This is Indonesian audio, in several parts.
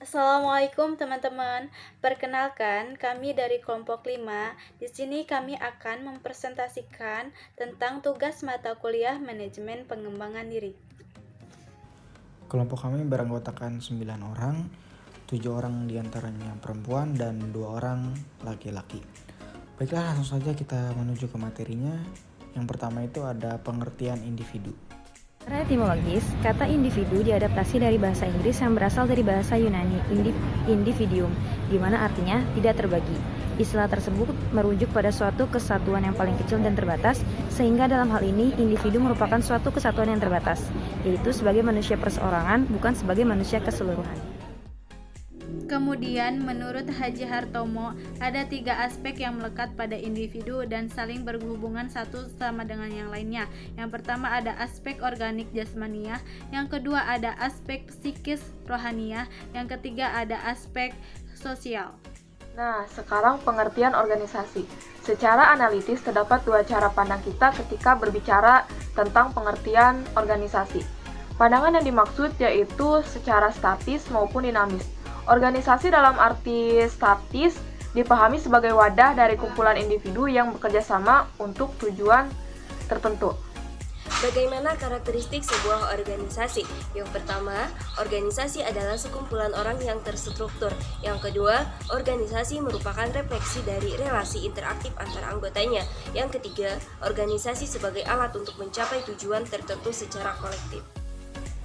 Assalamualaikum teman-teman. Perkenalkan, kami dari kelompok 5. Di sini kami akan mempresentasikan tentang tugas mata kuliah Manajemen Pengembangan Diri. Kelompok kami beranggotakan 9 orang, 7 orang diantaranya perempuan dan 2 orang laki-laki. Baiklah, langsung saja kita menuju ke materinya. Yang pertama itu ada pengertian individu. Secara etimologis, kata individu diadaptasi dari bahasa Inggris yang berasal dari bahasa Yunani individuum, di mana artinya tidak terbagi. Istilah tersebut merujuk pada suatu kesatuan yang paling kecil dan terbatas, sehingga dalam hal ini individu merupakan suatu kesatuan yang terbatas, yaitu sebagai manusia perseorangan, bukan sebagai manusia keseluruhan. Kemudian, menurut Haji Hartomo, ada 3 aspek yang melekat pada individu dan saling berhubungan satu sama dengan yang lainnya. Yang pertama ada aspek organik jasmaniah, yang kedua ada aspek psikis rohaniah, yang ketiga ada aspek sosial. Nah, sekarang pengertian organisasi. Secara analitis terdapat 2 cara pandang kita ketika berbicara tentang pengertian organisasi. Pandangan yang dimaksud yaitu secara statis maupun dinamis. Organisasi dalam arti statis dipahami sebagai wadah dari kumpulan individu yang bekerja sama untuk tujuan tertentu. Bagaimana karakteristik sebuah organisasi? Yang pertama, organisasi adalah sekumpulan orang yang terstruktur. Yang kedua, organisasi merupakan refleksi dari relasi interaktif antara anggotanya. Yang ketiga, organisasi sebagai alat untuk mencapai tujuan tertentu secara kolektif.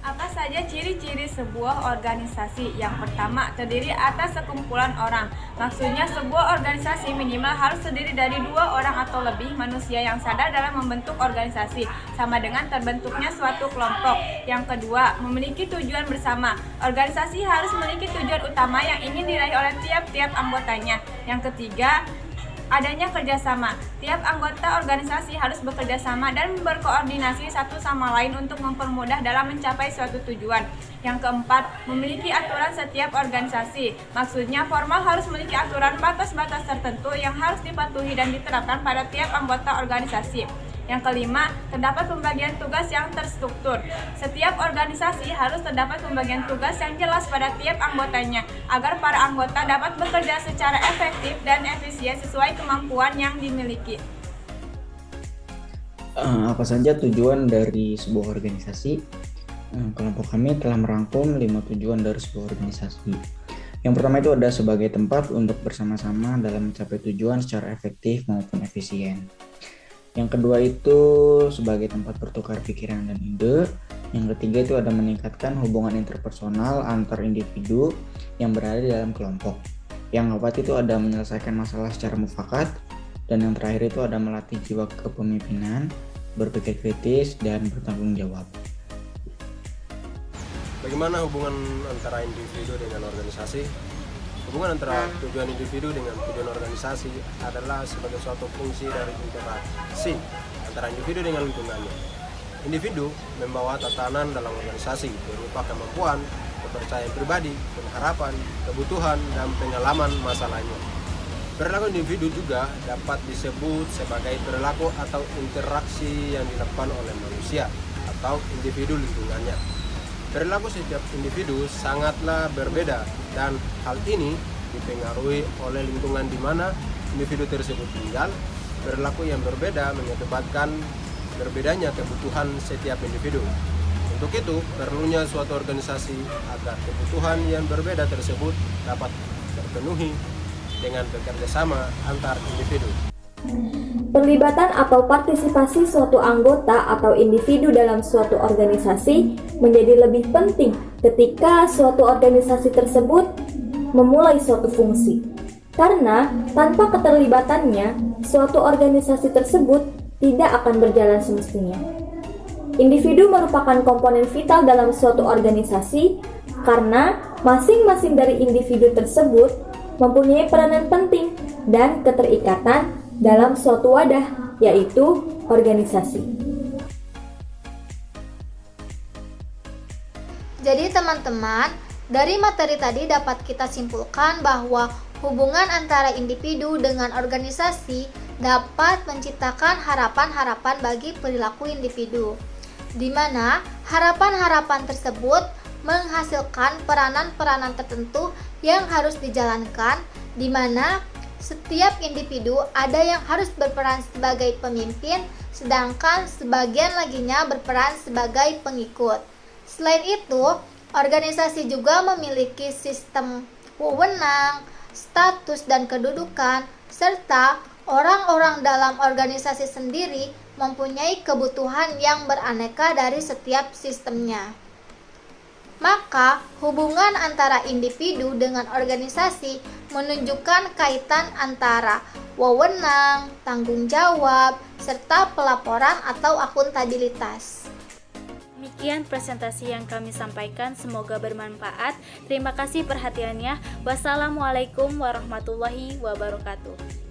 Apa saja ciri-ciri sebuah organisasi? Yang pertama, terdiri atas sekumpulan orang. Maksudnya sebuah organisasi minimal harus terdiri dari 2 orang atau lebih manusia yang sadar dalam membentuk organisasi, sama dengan terbentuknya suatu kelompok. Yang kedua, memiliki tujuan bersama. Organisasi harus memiliki tujuan utama yang ingin diraih oleh tiap-tiap anggotanya. Yang ketiga, adanya kerjasama. Tiap anggota organisasi harus bekerja sama dan berkoordinasi satu sama lain untuk mempermudah dalam mencapai suatu tujuan. Yang keempat, memiliki aturan setiap organisasi. Maksudnya formal harus memiliki aturan batas-batas tertentu yang harus dipatuhi dan diterapkan pada tiap anggota organisasi. Yang kelima, terdapat pembagian tugas yang terstruktur. Setiap organisasi harus terdapat pembagian tugas yang jelas pada tiap anggotanya, agar para anggota dapat bekerja secara efektif dan efisien sesuai kemampuan yang dimiliki. Apa saja tujuan dari sebuah organisasi? Kelompok kami telah merangkum 5 tujuan dari sebuah organisasi. Yang pertama itu ada sebagai tempat untuk bersama-sama dalam mencapai tujuan secara efektif maupun efisien. Yang kedua itu sebagai tempat bertukar pikiran dan ide. Yang ketiga itu ada meningkatkan hubungan interpersonal antar individu yang berada di dalam kelompok. Yang keempat itu ada menyelesaikan masalah secara mufakat. Dan yang terakhir itu ada melatih jiwa kepemimpinan, berpikir kritis, dan bertanggung jawab. Bagaimana hubungan antara individu dengan organisasi? Hubungan antara tujuan individu dengan tujuan organisasi adalah sebagai suatu fungsi dari interaksi antara individu dengan lingkungannya. Individu membawa tatanan dalam organisasi berupa kemampuan, kepercayaan pribadi, pengharapan, kebutuhan, dan pengalaman masa lainnya. Perilaku individu juga dapat disebut sebagai perilaku atau interaksi yang dilakukan oleh manusia atau individu lingkungannya. Perilaku setiap individu sangatlah berbeda dan hal ini dipengaruhi oleh lingkungan di mana individu tersebut tinggal. Perilaku yang berbeda menyebabkan berbedanya kebutuhan setiap individu. Untuk itu, perlunya suatu organisasi agar kebutuhan yang berbeda tersebut dapat terpenuhi dengan bekerja sama antar individu. Perlibatan atau partisipasi suatu anggota atau individu dalam suatu organisasi menjadi lebih penting ketika suatu organisasi tersebut memulai suatu fungsi. Karena tanpa keterlibatannya, suatu organisasi tersebut tidak akan berjalan semestinya. Individu merupakan komponen vital dalam suatu organisasi karena masing-masing dari individu tersebut mempunyai peranan penting dan keterikatan dalam suatu wadah, yaitu organisasi. Jadi teman-teman, dari materi tadi dapat kita simpulkan bahwa hubungan antara individu dengan organisasi dapat menciptakan harapan-harapan bagi perilaku individu, di mana harapan-harapan tersebut menghasilkan peranan-peranan tertentu yang harus dijalankan, di mana setiap individu ada yang harus berperan sebagai pemimpin, sedangkan sebagian laginya berperan sebagai pengikut. Selain itu, organisasi juga memiliki sistem wewenang, status dan kedudukan, serta orang-orang dalam organisasi sendiri mempunyai kebutuhan yang beraneka dari setiap sistemnya. Maka, hubungan antara individu dengan organisasi menunjukkan kaitan antara wewenang, tanggung jawab, serta pelaporan atau akuntabilitas. Demikian presentasi yang kami sampaikan, semoga bermanfaat. Terima kasih perhatiannya. Wassalamualaikum warahmatullahi wabarakatuh.